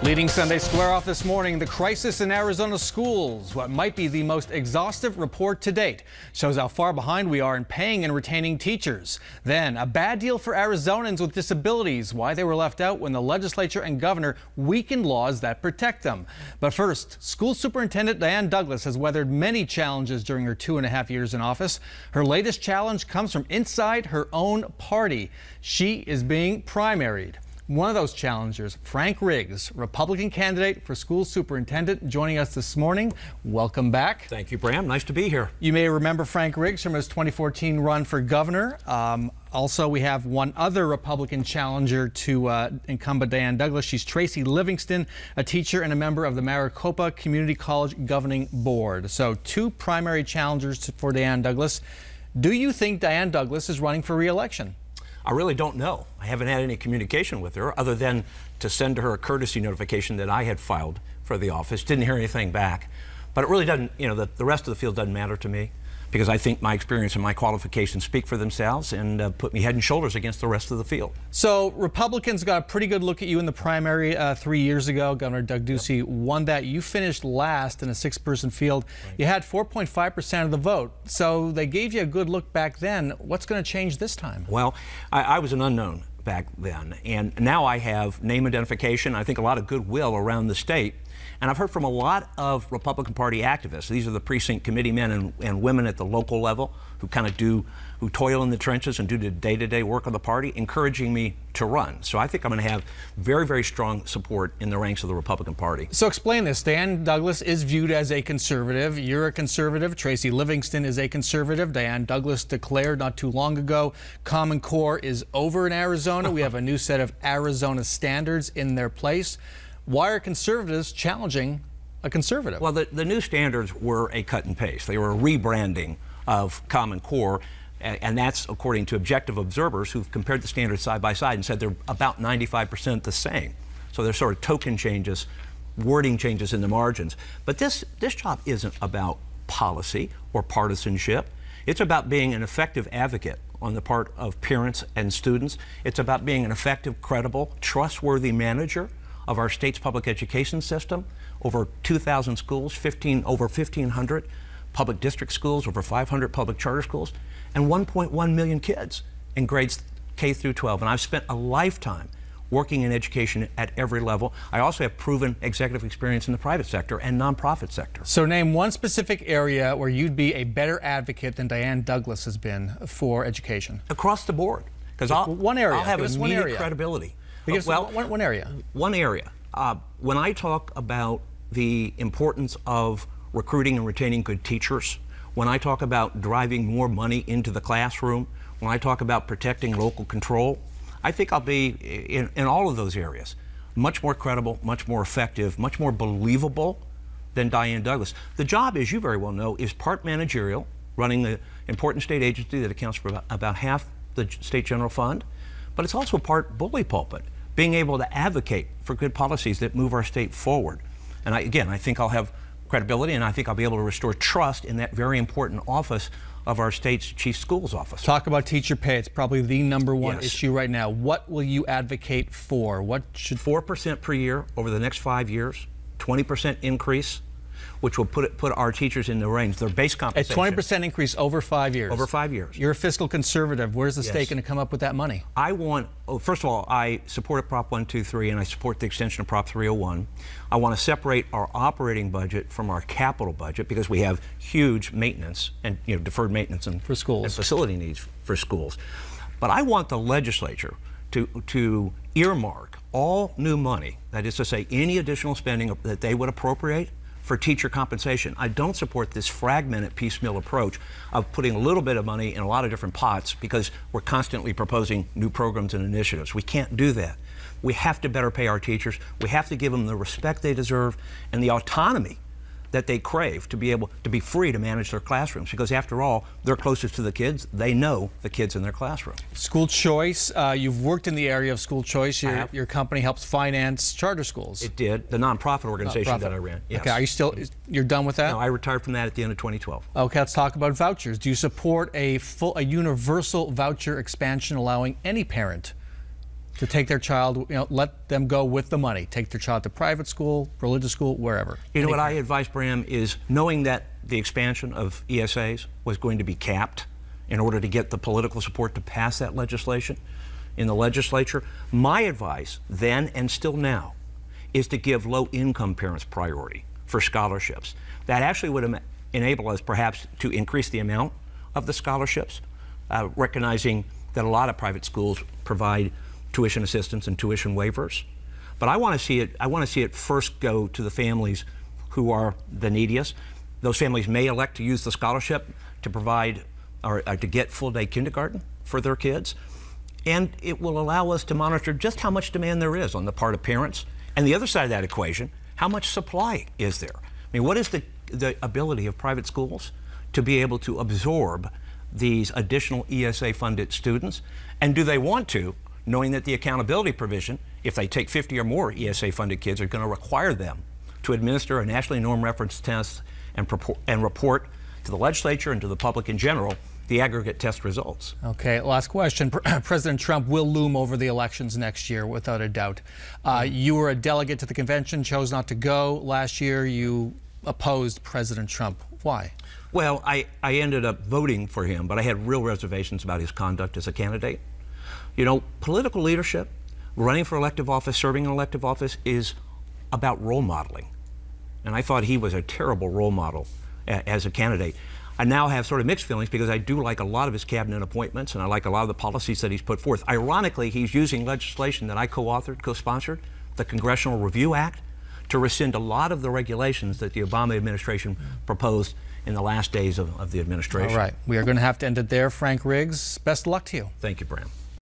Leading Sunday Square off this morning, the crisis in Arizona schools. What might be the most exhaustive report to date shows how far behind we are in paying and retaining teachers. Then, a bad deal for Arizonans with disabilities, why they were left out when the legislature and governor weakened laws that protect them. But first, School Superintendent Diane Douglas has weathered many challenges during her 2.5 years in office. Her latest challenge comes from inside her own party. She is being primaried. One of those challengers, Frank Riggs, Republican candidate for school superintendent, joining us this morning. Welcome back. Thank you, Bram. Nice to be here. You may remember Frank Riggs from his 2014 run for governor. Also, we have one other Republican challenger to incumbent Diane Douglas. She's Tracy Livingston, a teacher and a member of the Maricopa Community College Governing Board. So, two primary challengers for Diane Douglas. Do you think Diane Douglas is running for re-election? I really don't know. I haven't had any communication with her other than to send to her a courtesy notification that I had filed for the office. Didn't hear anything back. But it really doesn't, the rest of the field doesn't matter to me because I think my experience and my qualifications speak for themselves and put me head and shoulders against the rest of the field. So Republicans got a pretty good look at you in the primary 3 years ago. Governor Doug Ducey won that. You finished last in a 6-person field. Right. You had 4.5% of the vote. So they gave you a good look back then. What's going to change this time? Well, I was an unknown back then, and now I have name identification. I think a lot of goodwill around the state. And I've heard from a lot of Republican Party activists. These are the precinct committee men and women at the local level who who toil in the trenches and do the day-to-day work of the party, encouraging me to run. So I think I'm going to have very, very strong support in the ranks of the Republican Party. So explain this. Diane Douglas is viewed as a conservative. You're a conservative. Tracy Livingston is a conservative. Diane Douglas declared not too long ago Common Core is over in Arizona. We have a new set of Arizona standards in their place. Why are conservatives challenging a conservative? Well, the new standards were a cut and paste. They were a rebranding of Common Core, and that's according to objective observers who've compared the standards side by side and said they're about 95% the same. So they're sort of token changes, wording changes in the margins. But this job isn't about policy or partisanship. It's about being an effective advocate on the part of parents and students. It's about being an effective, credible, trustworthy manager of our state's public education system. Over 2,000 schools, over 1,500 public district schools, over 500 public charter schools, and 1.1 million kids in grades K through 12. And I've spent a lifetime working in education at every level. I also have proven executive experience in the private sector and nonprofit sector. So name one specific area where you'd be a better advocate than Diane Douglas has been for education. Across the board. Because I'll have immediate credibility. Well, one area. One area. When I talk about the importance of recruiting and retaining good teachers, when I talk about driving more money into the classroom, when I talk about protecting local control, I think I'll be in all of those areas much more credible, much more effective, much more believable than Diane Douglas. The job, as you very well know, is part managerial, running the important state agency that accounts for about half the state general fund, but it's also part bully pulpit, being able to advocate for good policies that move our state forward. And I think I'll have credibility, and I think I'll be able to restore trust in that very important office of our state's chief schools office. Talk about teacher pay. It's probably the #1 issue right now. What will you advocate for? What should 4% per year over the next 5 years, 20% increase, which will put our teachers in the range, their base compensation. A 20% increase over 5 years. Over 5 years. You're a fiscal conservative. Where's the state going to come up with that money? First of all, I support Prop 123 and I support the extension of Prop 301. I want to separate our operating budget from our capital budget because we have huge maintenance and deferred maintenance and for schools and facility needs for schools. But I want the legislature to earmark all new money, that is to say any additional spending that they would appropriate for teacher compensation. I don't support this fragmented piecemeal approach of putting a little bit of money in a lot of different pots because we're constantly proposing new programs and initiatives. We can't do that. We have to better pay our teachers. We have to give them the respect they deserve and the autonomy that they crave to be able to be free to manage their classrooms, because after all, they're closest to the kids. They know the kids in their classroom. School choice, you've worked in the area of school choice. Your company helps finance charter schools. It did, the nonprofit organization that I ran. Yes. Okay, are you still, you're done with that? No, I retired from that at the end of 2012. Okay, let's talk about vouchers. Do you support a universal voucher expansion allowing any parent To take their child, let them go with the money. Take their child to private school, religious school, wherever. You know what I advise, Bram, is knowing that the expansion of ESAs was going to be capped in order to get the political support to pass that legislation in the legislature. My advice then and still now is to give low-income parents priority for scholarships. That actually would enable us perhaps to increase the amount of the scholarships, recognizing that a lot of private schools provide tuition assistance and tuition waivers. But I want to see it first go to the families who are the neediest. Those families may elect to use the scholarship to provide or to get full-day kindergarten for their kids. And it will allow us to monitor just how much demand there is on the part of parents. And the other side of that equation, how much supply is there? I mean, what is the ability of private schools to be able to absorb these additional ESA-funded students? And do they want to, knowing that the accountability provision, if they take 50 or more ESA-funded kids, are going to require them to administer a nationally norm reference test and report to the legislature and to the public in general the aggregate test results. Okay, last question. President Trump will loom over the elections next year, without a doubt. You were a delegate to the convention, chose not to go. Last year, you opposed President Trump. Why? Well, I ended up voting for him, but I had real reservations about his conduct as a candidate. You know, political leadership, running for elective office, serving in elective office, is about role modeling. And I thought he was a terrible role model as a candidate. I now have sort of mixed feelings because I do like a lot of his cabinet appointments and I like a lot of the policies that he's put forth. Ironically, he's using legislation that I co-authored, co-sponsored, the Congressional Review Act, to rescind a lot of the regulations that the Obama administration proposed in the last days of the administration. All right. We are going to have to end it there. Frank Riggs, best of luck to you. Thank you, Bram.